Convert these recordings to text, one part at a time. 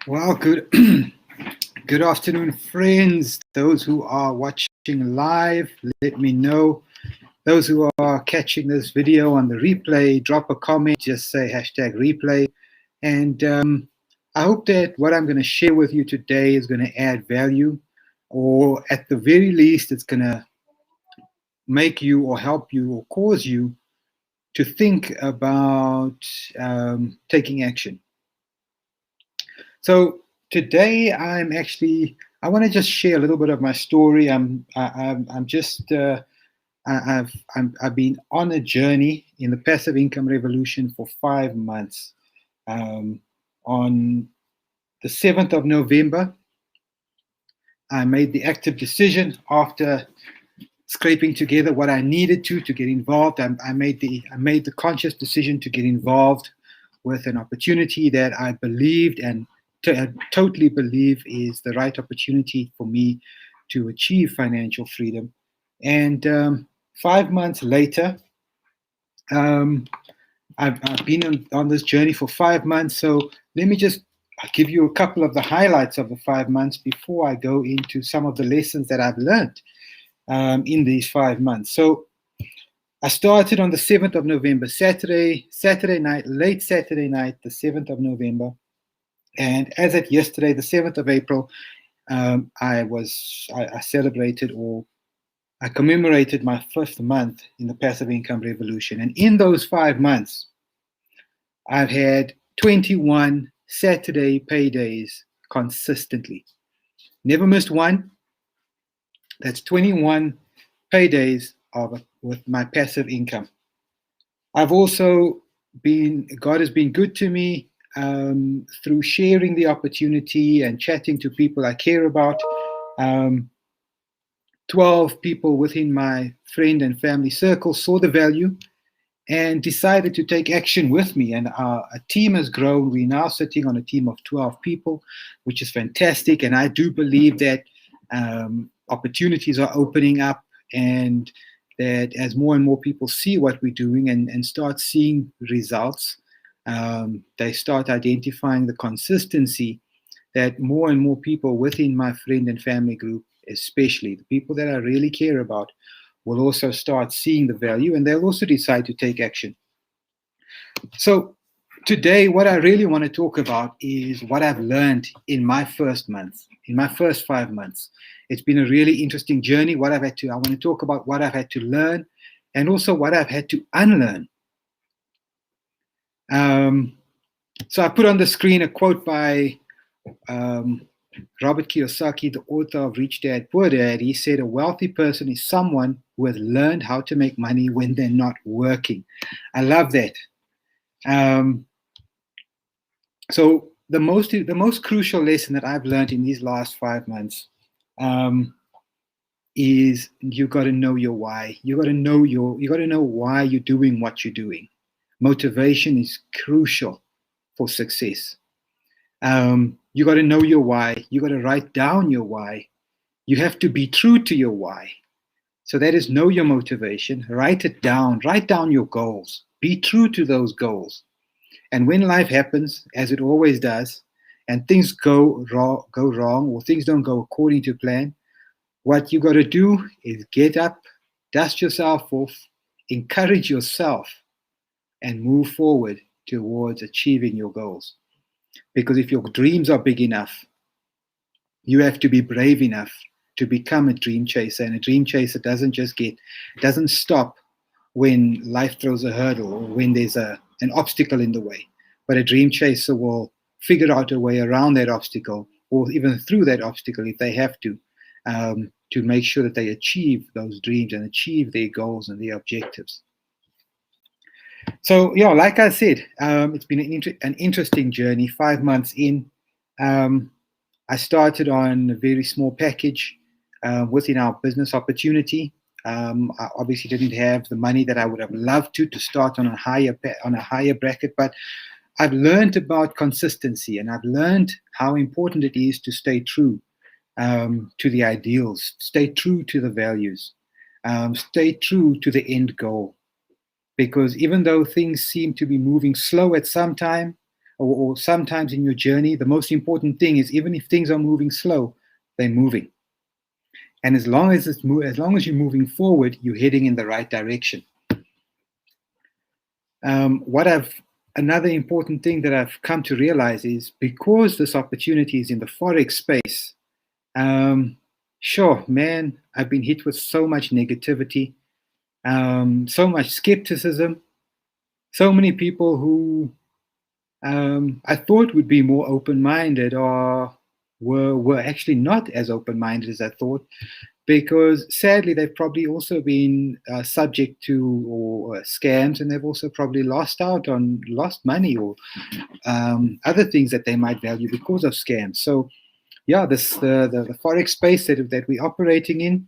Well, good good afternoon, friends. Those who are watching live, let me know. Those who are catching this video on the replay, drop a comment, just say hashtag replay. And I hope that what I'm going to share with you today is going to add value, or at the very least, it's going to make you or help you or cause you to think about taking action. So today I want to just share a little bit of my story. I've been on a journey in the passive income revolution for 5 months. On the 7th of November, I made the active decision after scraping together what I needed to get involved. I made the conscious decision to get involved with an opportunity that I believed and totally believe is the right opportunity for me to achieve financial freedom. And 5 months later, I've been on this journey for 5 months. So let me just give you a couple of the highlights of the 5 months before I go into some of the lessons that I've learned in these 5 months. So I started on the 7th of November, Saturday night, late Saturday night, the 7th of November. And as at yesterday, the 7th of April, I celebrated, or I commemorated, my 5th month in the passive income revolution. And in those 5 months, I've had 21 Saturday paydays consistently. Never missed one. That's 21 paydays with my passive income. I've also God has been good to me through sharing the opportunity and chatting to people I care about. 12 people within my friend and family circle saw the value and decided to take action with me. And a team has grown. We're now sitting on a team of 12 people, which is fantastic. And I do believe that opportunities are opening up, and that as more and more people see what we're doing and start seeing results, they start identifying the consistency that more and more people within my friend and family group, especially the people that I really care about, will also start seeing the value, and they'll also decide to take action. So today, what I really want to talk about is what I've learned in my first 5 months. It's been a really interesting journey. I want to talk about what I've had to learn, and also what I've had to unlearn. So I put on the screen a quote by Robert Kiyosaki, the author of Rich Dad, Poor Dad. He said, "A wealthy person is someone who has learned how to make money when they're not working." I love that. So the most crucial lesson that I've learned in these last 5 months is you got to know your why. You got to know why you're doing what you're doing. Motivation is crucial for success. You got to know your why. You got to write down your why. You have to be true to your why. So that is, know your motivation. Write it down. Write down your goals. Be true to those goals. And when life happens, as it always does, and things go wrong, or things don't go according to plan, what you got to do is get up, dust yourself off, encourage yourself, and move forward towards achieving your goals. Because if your dreams are big enough, you have to be brave enough to become a dream chaser. And a dream chaser doesn't stop when life throws a hurdle, or when there's an obstacle in the way. But a dream chaser will figure out a way around that obstacle, or even through that obstacle if they have to make sure that they achieve those dreams and achieve their goals and their objectives. So, yeah, like I said, it's been an interesting journey. 5 months in, I started on a very small package within our business opportunity. I obviously didn't have the money that I would have loved to start on a higher bracket, but I've learned about consistency, and I've learned how important it is to stay true to the ideals, stay true to the values, stay true to the end goal. Because even though things seem to be moving slow at some time, or sometimes in your journey, the most important thing is even if things are moving slow, they're moving. And as long as you're moving forward, you're heading in the right direction. Another important thing that I've come to realize is because this opportunity is in the Forex space, sure, man, I've been hit with so much negativity, so much skepticism, so many people who I thought would be more open-minded or were actually not as open-minded as I thought, because sadly they've probably also been subject to scams, and they've also probably lost money or other things that they might value because of scams. So yeah, the Forex space that we're operating in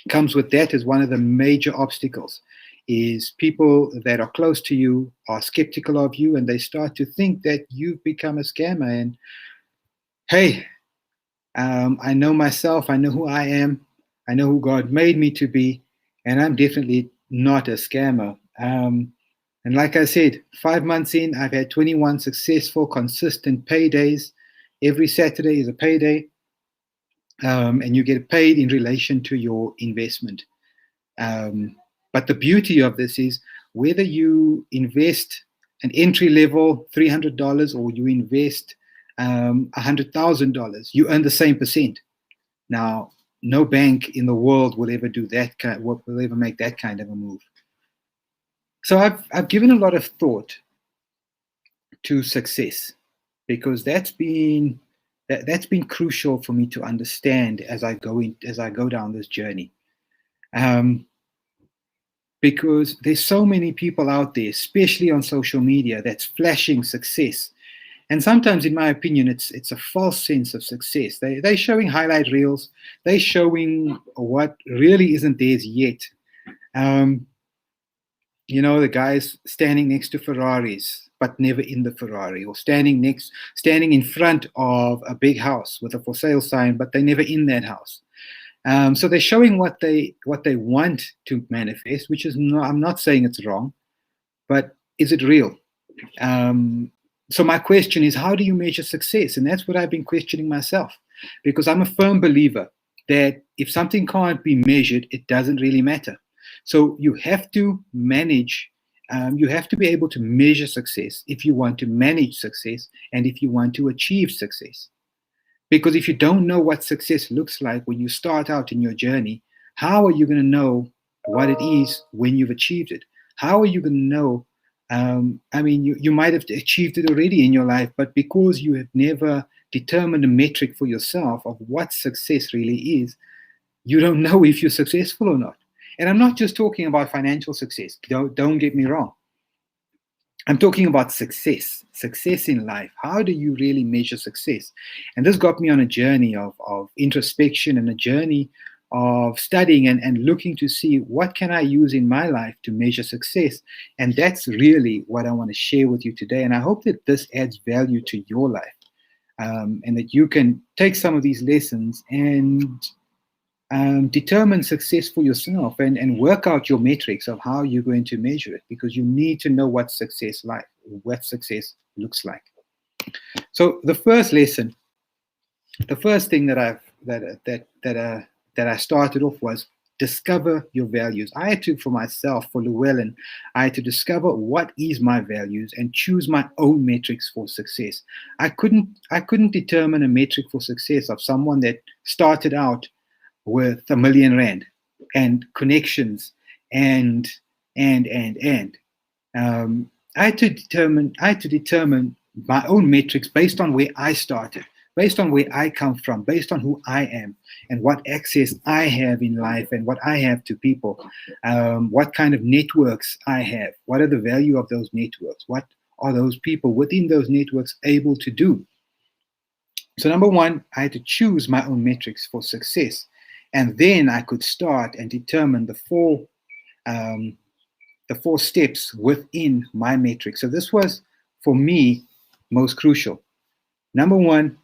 comes with that as one of the major obstacles, is people that are close to you are skeptical of you, and they start to think that you've become a scammer. And hey, I know myself, I know who I am, I know who God made me to be, and I'm definitely not a scammer. And like I said, 5 months in, I've had 21 successful, consistent paydays. Every Saturday is a payday, and you get paid in relation to your investment. But the beauty of this is whether you invest an entry level $300 or you invest $100,000, you earn the same percent. Now, no bank in the world will ever do that. Will ever make that kind of a move. So I've given a lot of thought to success, because that's been crucial for me to understand as I go down this journey. Because there's so many people out there, especially on social media, that's flashing success. And sometimes, in my opinion, it's a false sense of success. They're showing highlight reels. They're showing what really isn't theirs yet. The guys standing next to Ferraris, but never in the Ferrari, or standing in front of a big house with a for sale sign, but they're never in that house. So they're showing what they want to manifest, which is I'm not saying it's wrong, but is it real? So my question is, how do you measure success? And that's what I've been questioning myself, because I'm a firm believer that if something can't be measured, it doesn't really matter. So you have to manage, you have to be able to measure success if you want to manage success and if you want to achieve success. Because if you don't know what success looks like when you start out in your journey, how are you going to know what it is when you've achieved it? How are you going to know? You might have achieved it already in your life, but because you have never determined a metric for yourself of what success really is, you don't know if you're successful or not. And I'm not just talking about financial success. Don't get me wrong. I'm talking about success in life. How do you really measure success? And this got me on a journey of introspection and a journey of studying and looking to see what can I use in my life to measure success. And that's really what I want to share with you today. And I hope that this adds value to your life, and that you can take some of these lessons and determine success for yourself and work out your metrics of how you're going to measure it, because you need to know what success looks like. So the first lesson, the first thing that I started off was discover your values. I had to, for myself, for Llewellyn, I had to discover what is my values and choose my own metrics for success. I couldn't determine a metric for success of someone that started out with R1 million and connections and I had to determine my own metrics based on where I started, based on where I come from, based on who I am and what access I have in life and what I have to people, what kind of networks I have, what are the value of those networks, what are those people within those networks able to do. So number one, I had to choose my own metrics for success. And then I could start and determine the four steps within my metrics. So this was, for me, most crucial. Number one,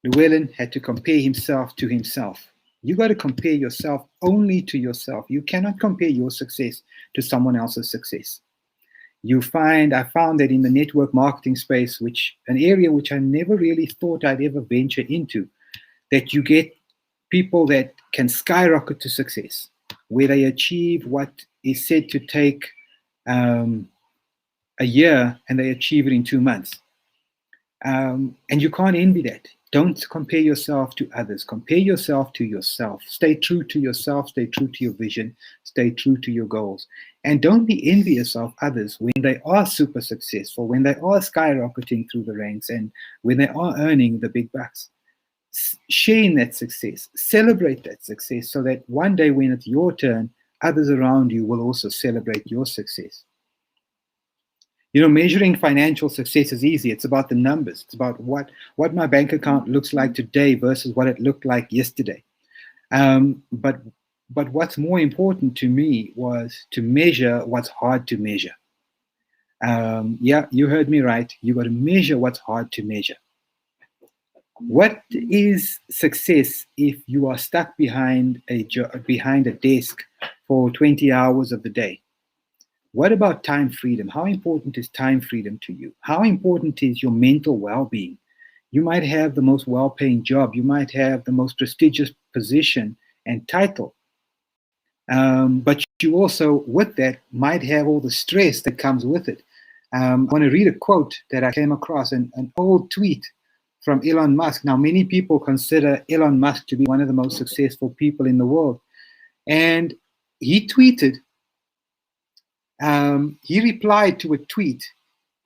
Llewellyn had to compare himself to himself. You got to compare yourself only to yourself. You cannot compare your success to someone else's success. I found that in the network marketing space, which an area which I never really thought I'd ever venture into, that you get people that can skyrocket to success, where they achieve what is said to take a year and they achieve it in 2 months. And you can't envy that. Don't compare yourself to others. Compare yourself to yourself. Stay true to yourself. Stay true to your vision. Stay true to your goals. And don't be envious of others when they are super successful, when they are skyrocketing through the ranks, and when they are earning the big bucks. Share in that success. Celebrate that success so that one day when it's your turn, others around you will also celebrate your success. You know, measuring financial success is easy. It's about the numbers. It's about what my bank account looks like today versus what it looked like yesterday. But what's more important to me was to measure what's hard to measure. Yeah, you heard me right. You got to measure what's hard to measure. What is success if you are stuck behind a desk for 20 hours of the day? What about time freedom? How important is time freedom to you? How important is your mental well-being? You might have the most well-paying job. You might have the most prestigious position and title. But you also, with that, might have all the stress that comes with it. I want to read a quote that I came across, an old tweet from Elon Musk. Now, many people consider Elon Musk to be one of the most successful people in the world. And he tweeted, he replied to a tweet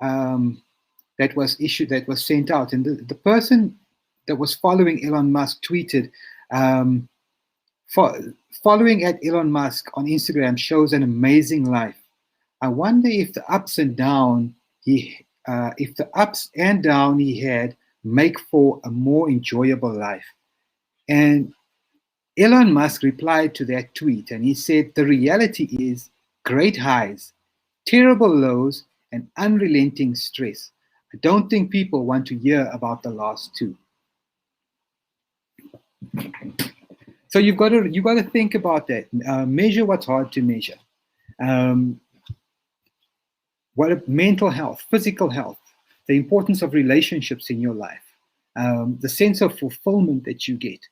that was sent out. And the person that was following Elon Musk tweeted, following at Elon Musk on Instagram shows an amazing life. I wonder if the ups and down he had make for a more enjoyable life. And Elon Musk replied to that tweet, and he said, the reality is great highs, terrible lows, and unrelenting stress. I don't think people want to hear about the last two. So you've got to think about that. Measure what's hard to measure. What mental health, physical health, the importance of relationships in your life, the sense of fulfillment that you get.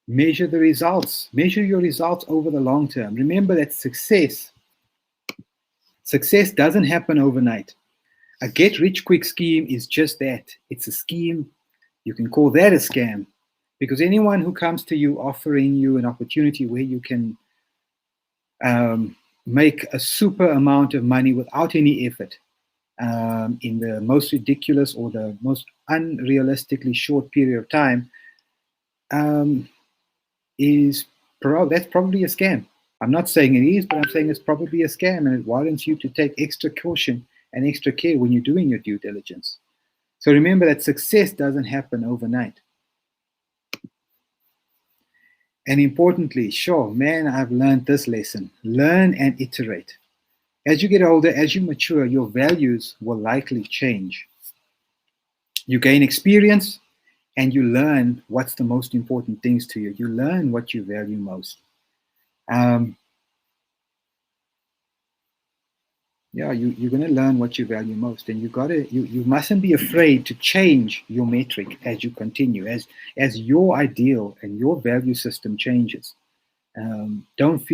Measure the results. Measure your results over the long term. Remember that success doesn't happen overnight. A get-rich-quick scheme is just that. It's a scheme. You can call that a scam, because anyone who comes to you offering you an opportunity where you can make a super amount of money without any effort in the most ridiculous or the most unrealistically short period of time, that's probably a scam. I'm not saying it is, but I'm saying it's probably a scam, and it warrants you to take extra caution and extra care when you're doing your due diligence. So remember that success doesn't happen overnight. And importantly, sure, man, I've learned this lesson. Learn and iterate. As you get older, as you mature, your values will likely change. You gain experience and you learn what's the most important things to you. You learn what you value most. You're going to learn what you value most, and you mustn't be afraid to change your metric as you continue, as your ideal and your value system changes. Don't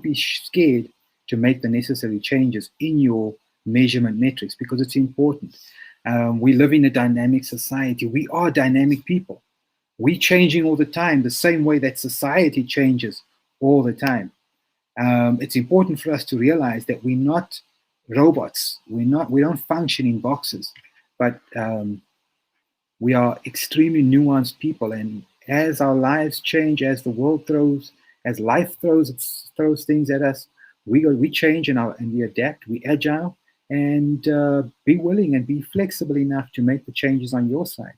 be scared to make the necessary changes in your measurement metrics, because it's important. We live in a dynamic society. We are dynamic people. We're changing all the time, the same way that society changes all the time. It's important for us to realize that we're not robots. We don't function in boxes, but we are extremely nuanced people. And as our lives change, as the world as life throws things at us, we change and we adapt. We agile and be willing and be flexible enough to make the changes on your side.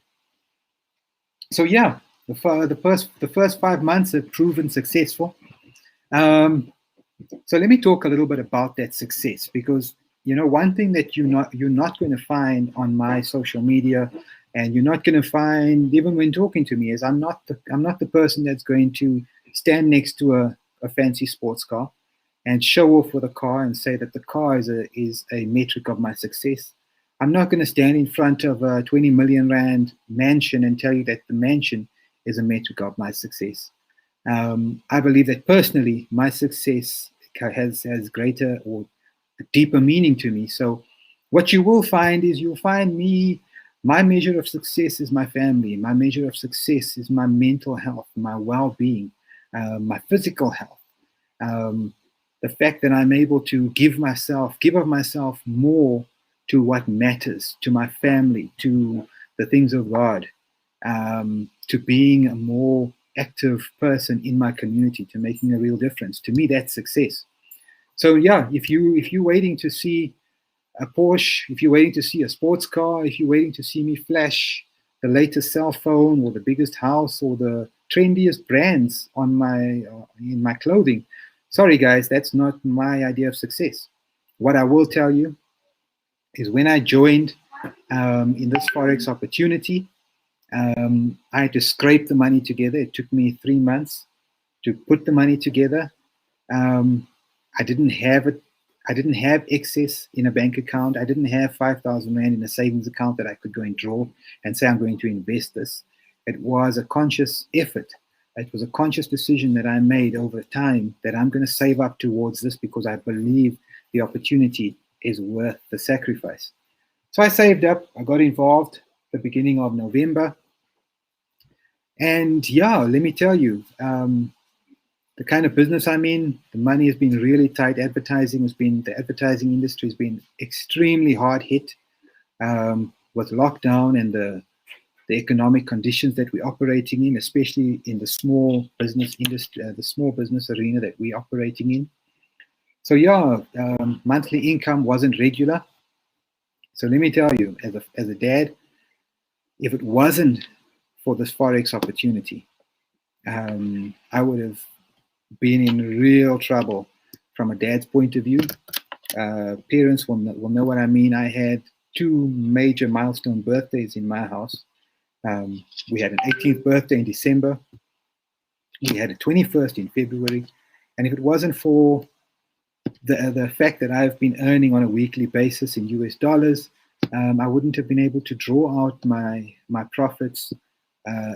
So yeah, the first 5 months have proven successful. So let me talk a little bit about that success, because one thing that you're not going to find on my social media, and you're not going to find even when talking to me, is I'm not the person that's going to stand next to a fancy sports car and show off with a car and say that the car is a metric of my success. I'm not going to stand in front of a 20 million rand mansion and tell you that the mansion is a metric of my success. I believe that personally, my success has greater or deeper meaning to me. So what you will find is you'll find me, my measure of success is my family. My measure of success is my mental health, my well-being, my physical health. The fact that I'm able to give of myself more to what matters, to my family, to the things of God, to being a more active person in my community, to making a real difference. To me, that's success. So yeah, if you're waiting to see a Porsche, if you're waiting to see a sports car, if you're waiting to see me flash the latest cell phone or the biggest house or the trendiest brands on in my clothing, sorry guys, that's not my idea of success. What I will tell you is when I joined in this Forex opportunity, I had to scrape the money together. It took me 3 months to put the money together. I didn't have it. I didn't have excess in a bank account. I didn't have 5,000 Rand in a savings account that I could go and draw and say, I'm going to invest this. It was a conscious effort. It was a conscious decision that I made over time that I'm going to save up towards this because I believe the opportunity is worth the sacrifice. So I saved up. I got involved at the beginning of November. And yeah, let me tell you, the kind of business I'm in, the money has been really tight. The advertising industry has been extremely hard hit with lockdown and the economic conditions that we're operating in, especially in the small business industry, the small business arena that we're operating in. So yeah, monthly income wasn't regular. So let me tell you, as a dad, if it wasn't for this Forex opportunity, I would have been in real trouble from a dad's point of view. Parents will know what I mean. I had 2 major milestone birthdays in my house. We had an 18th birthday in December. We had a 21st in February. And if it wasn't for the fact that I've been earning on a weekly basis in US dollars, I wouldn't have been able to draw out my profits,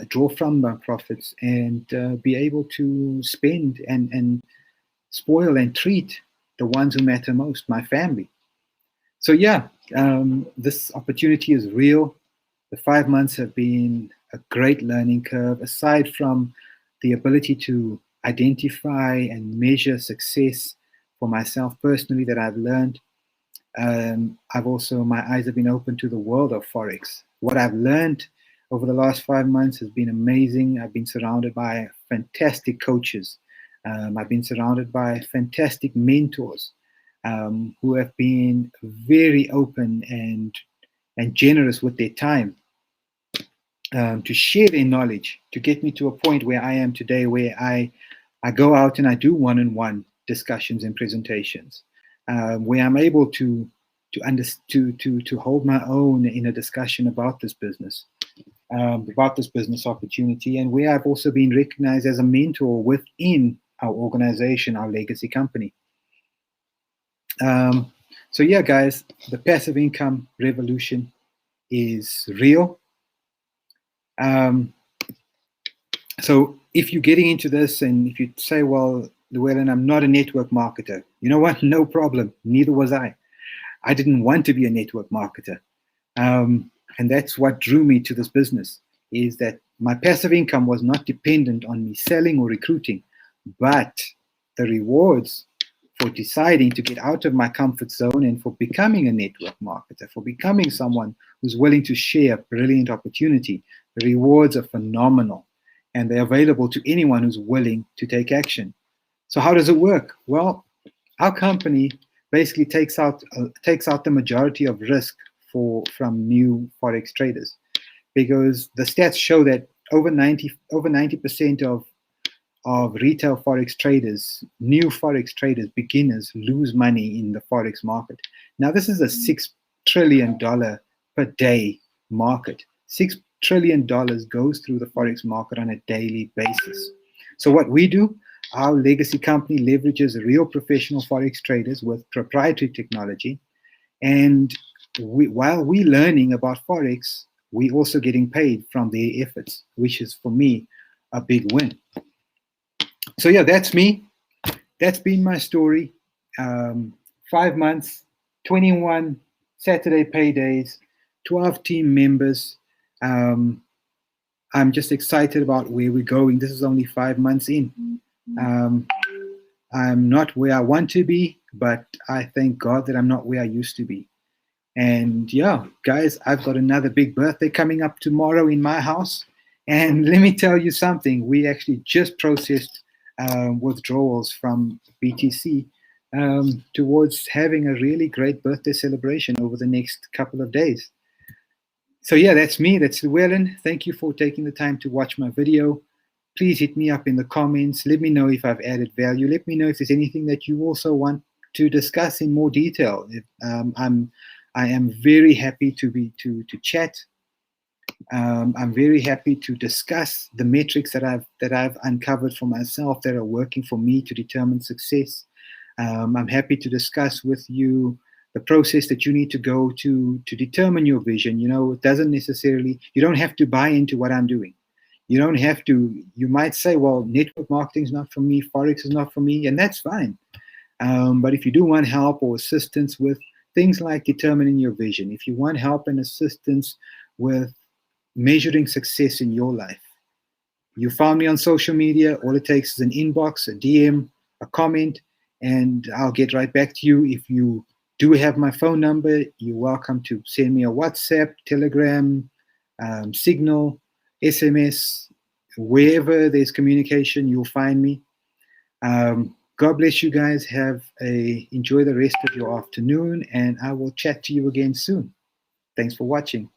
draw from my profits, and be able to spend and spoil and treat the ones who matter most, my family. So yeah, this opportunity is real. The 5 months have been a great learning curve. Aside from the ability to identify and measure success for myself personally that I've learned, my eyes have been open to the world of Forex. What I've learned over the last 5 months has been amazing. I've been surrounded by fantastic coaches. I've been surrounded by fantastic mentors who have been very open and generous with their time to share their knowledge, to get me to a point where I am today, where I go out and I do one-on-one discussions and presentations, where I'm able to hold my own in a discussion about this business opportunity, and where I've also been recognized as a mentor within our organization, our legacy company. So yeah, guys, the passive income revolution is real. So if you're getting into this and if you say, well, Llewellyn, I'm not a network marketer, you know what? No problem. Neither was I. I didn't want to be a network marketer. And that's what drew me to this business, is that my passive income was not dependent on me selling or recruiting, but the rewards for deciding to get out of my comfort zone and for becoming a network marketer, for becoming someone who's willing to share a brilliant opportunity, the rewards are phenomenal, and they're available to anyone who's willing to take action. So how does it work? Well, our company basically takes out the majority of risk from new Forex traders, because the stats show that over 90% of retail Forex traders, new Forex traders, beginners, lose money in the Forex market. Now, this is a $6 trillion per day market. $6 trillion goes through the Forex market on a daily basis. So what we do, our legacy company leverages real professional Forex traders with proprietary technology. And while we're learning about Forex, we're also getting paid from their efforts, which is, for me, a big win. So yeah, that's me. That's been my story. 5 months, 21 Saturday paydays, 12 team members. I'm just excited about where we're going. This is only 5 months in. I'm not where I want to be, but I thank God that I'm not where I used to be. And yeah, guys, I've got another big birthday coming up tomorrow in my house. And let me tell you something. We actually just processed withdrawals from BTC towards having a really great birthday celebration over the next couple of days. So yeah, that's me. That's Llewellyn. Thank you for taking the time to watch my video. Please hit me up in the comments. Let me know if I've added value. Let me know if there's anything that you also want to discuss in more detail. I am very happy to chat. I'm very happy to discuss the metrics that I've uncovered for myself that are working for me to determine success. I'm happy to discuss with you the process that you need to go to determine your vision. You know, it doesn't necessarily, you don't have to buy into what I'm doing. You don't have to, you might say, well, network marketing is not for me, Forex is not for me, and that's fine. But if you do want help or assistance with things like determining your vision, if you want help and assistance with measuring success in your life, you found me on social media. All it takes is an inbox, a DM, a comment, and I'll get right back to you. If you do have my phone number, you're welcome to send me a WhatsApp, Telegram, Signal, SMS, wherever there's communication, you'll find me. God bless you guys. Enjoy the rest of your afternoon, and I will chat to you again soon. Thanks for watching.